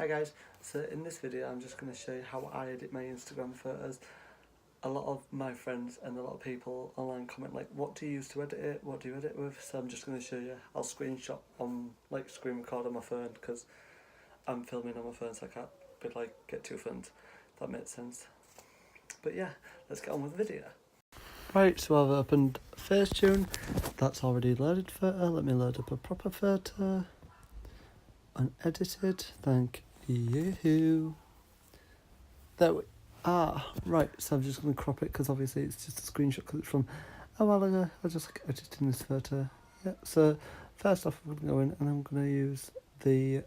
Hi guys, so in this video I'm just going to show you how I edit my Instagram photos. A lot of my friends and a lot of people online comment like, what do you use to edit it, what do you edit with? So I'm just going to show you. I'll screenshot on, screen record on my phone because I'm filming on my phone, so I can't get two phones, if that makes sense. But yeah, let's get on with the video. Right, so I've opened Facetune, that's already loaded photo. Let me load up a proper photo. Unedited, thank you. There we are. Right, so I'm just going to crop it because obviously it's just a screenshot because it's from a while ago. I just editing this photo. Yeah, so first off I'm going to go in and I'm going to use the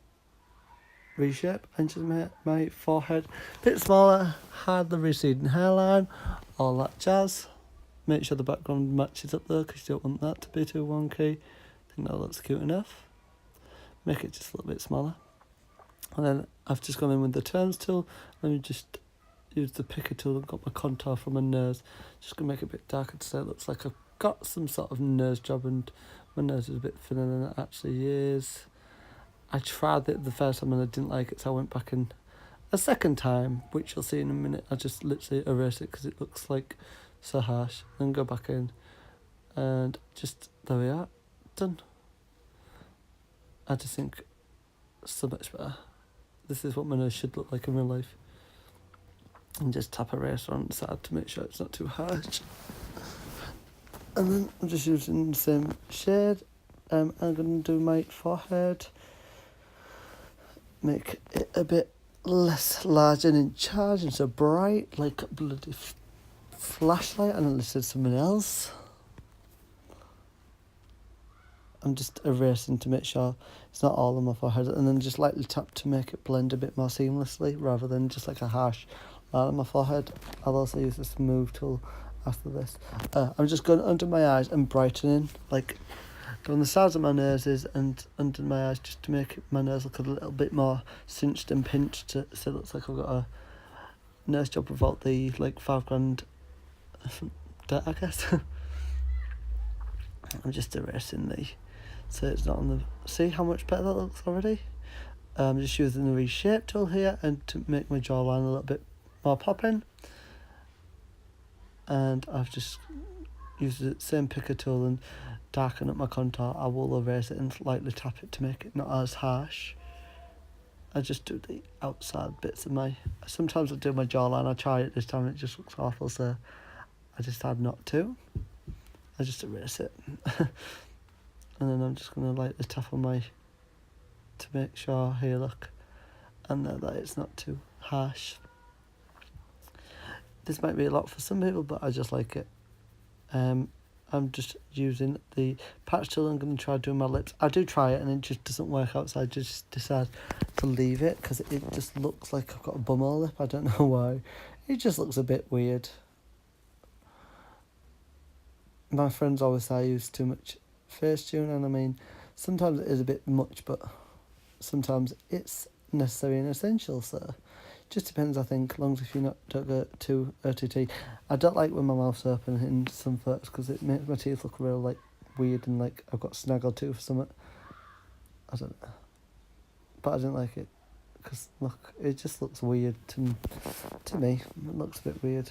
reshape and just make my forehead a bit smaller, hide the receding hairline, all that jazz. Make sure the background matches up though because you don't want that to be too wonky. I think that looks cute enough. Make it just a little bit smaller. And then I've just gone in with the turns tool and just use the picker tool and got my contour from my nose. Just going to make it a bit darker so it looks like I've got some sort of nose job and my nose is a bit thinner than it actually is. I tried it the first time and I didn't like it, so I went back in a second time, which you'll see in a minute. I just literally erase it because it looks like so harsh. Then go back in and just, there we are, done. I just think so much better. This is what my nose should look like in real life. And just tap eraser on the side to make sure it's not too harsh. And then I'm just using the same shade. I'm going to do my forehead. Make it a bit less large and in charge and so bright, like a bloody flashlight, and I listed someone else. I'm just erasing to make sure it's not all on my forehead, and then just lightly tap to make it blend a bit more seamlessly rather than just like a harsh line on my forehead. I'll also use the smooth tool after this. I'm just going under my eyes and brightening, like on the sides of my noses and under my eyes, just to make my nose look a little bit more cinched and pinched, so it looks like I've got a nose job without the £5,000 debt, I guess. I'm just erasing so it's not on the... See how much better that looks already? I'm just using the reshape tool here and to make my jawline a little bit more popping. And I've just used the same picker tool and darken up my contour. I will erase it and lightly tap it to make it not as harsh. I just do the outside bits of my... Sometimes I do my jawline. I try it this time and it just looks awful, so I decided not to. I just erase it. And then I'm just going to lightly tap on my... to make sure, here look, and that it's not too harsh. This might be a lot for some people, but I just like it. I'm just using the patch tool. I'm going to try doing my lips. I do try it and it just doesn't work out, so I just decide to leave it because it just looks like I've got a bumhole lip. I don't know why. It just looks a bit weird. My friends always say I use too much Facetune, and I mean, sometimes it is a bit much, but sometimes it's necessary and essential, so just depends, I think, as long as if you don't go too OTT. I don't like when my mouth's open in some photos because it makes my teeth look real weird and like I've got snaggle tooth or something. I don't know, but I didn't like it because look, it just looks weird to me. It looks a bit weird.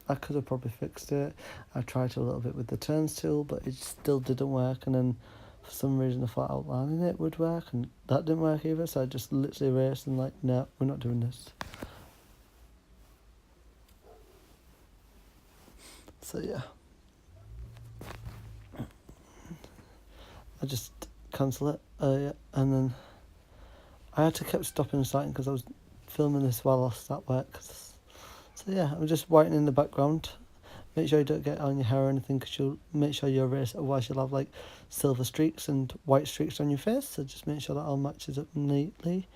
I could have probably fixed it. I tried a little bit with the turns tool, but it still didn't work, and then for some reason I thought outlining it would work, and that didn't work either, so I just literally erased and no, we're not doing this. So yeah. I just cancel it, yeah, and then I had to keep stopping and starting because I was filming this while I was at work. So yeah, I'm just whitening the background. Make sure you don't get it on your hair or anything because you'll make sure you erase it, otherwise you'll have silver streaks and white streaks on your face, so just make sure that all matches up neatly.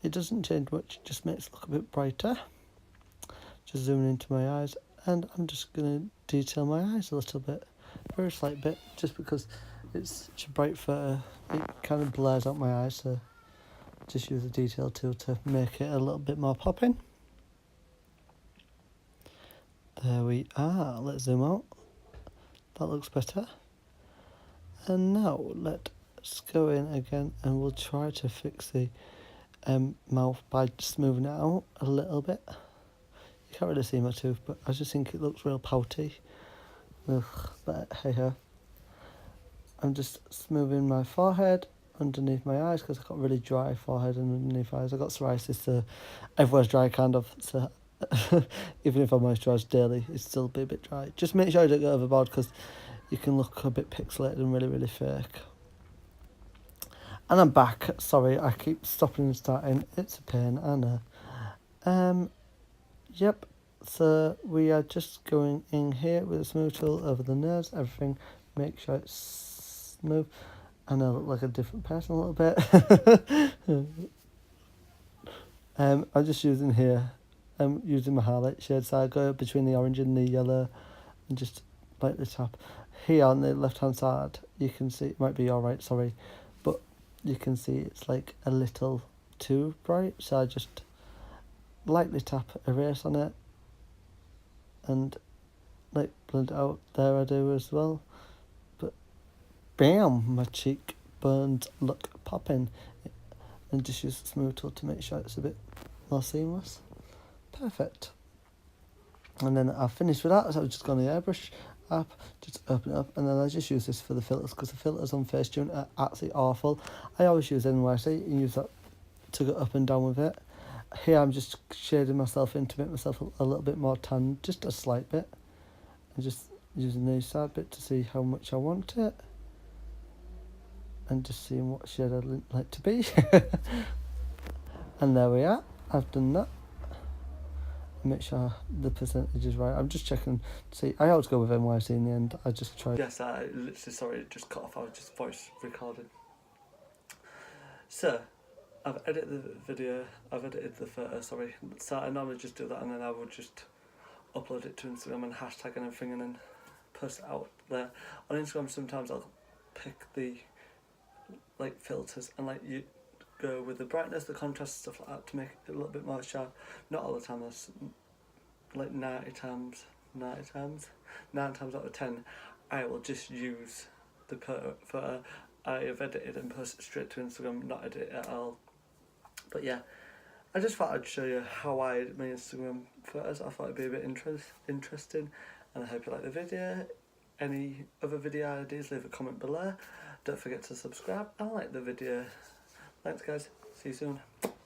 It doesn't change much, it just makes it look a bit brighter. Just zooming into my eyes, and I'm just going to detail my eyes a little bit, a very slight bit, just because it's such a bright photo, it kind of blurs out my eyes, so just use the detail tool to make it a little bit more popping. There we are. Let's zoom out. That looks better. And now let's go in again and we'll try to fix the mouth by just moving it out a little bit. You can't really see my tooth, but I just think it looks real pouty. Ugh, but hey ho. I'm just smoothing my forehead underneath my eyes because I've got really dry forehead and underneath eyes. I've got psoriasis, so everywhere's dry kind of. So even if I moisturise daily, it's still be a bit dry. Just make sure I don't go overboard because you can look a bit pixelated and really, really fake. And I'm back. Sorry, I keep stopping and starting. It's a pain, I know. Yep. So we are just going in here with a smooth tool over the nose, everything. Make sure it's smooth. And I look like a different person a little bit. I'm just using here. I'm using my highlight shade, so I go between the orange and the yellow, and just lightly tap. Here on the left hand side, you can see it might be alright. Sorry, but you can see it's like a little too bright. So I just lightly tap erase on it, and like blend it out. There I do as well. But bam, my cheekbones look popping. And just use the smooth tool to make sure it's a bit more seamless. Perfect. And then I've finished with that, so I've just gone to the airbrush app, just open it up, and then I just use this for the filters, because the filters on Facetune are absolutely awful. I always use NYC and use that to go up and down with it. Here I'm just shading myself in to make myself a little bit more tan, just a slight bit. And just using the side bit to see how much I want it. And just seeing what shade I'd like to be. And there we are. I've done that. Make sure the percentage is right. I'm just checking to see. I always go with NYC in the end. I just try. Yes, I literally, sorry, it just cut off. I was just voice recording. So, I've edited the video. I've edited the photo, sorry. So I normally just do that, and then I would just upload it to Instagram and hashtag and everything, and then post it out there. On Instagram, sometimes I'll pick the like filters and like you go with the brightness, the contrast, stuff like that to make it a little bit more sharp. Not all the time. There's like 9 times out of 10, I will just use the photo I have edited and post it straight to Instagram, not edit it at all. But yeah, I just thought I'd show you how I edit my Instagram photos. I thought it'd be a bit interesting, and I hope you like the video. Any other video ideas, leave a comment below. Don't forget to subscribe and like the video. Thanks guys, see you soon.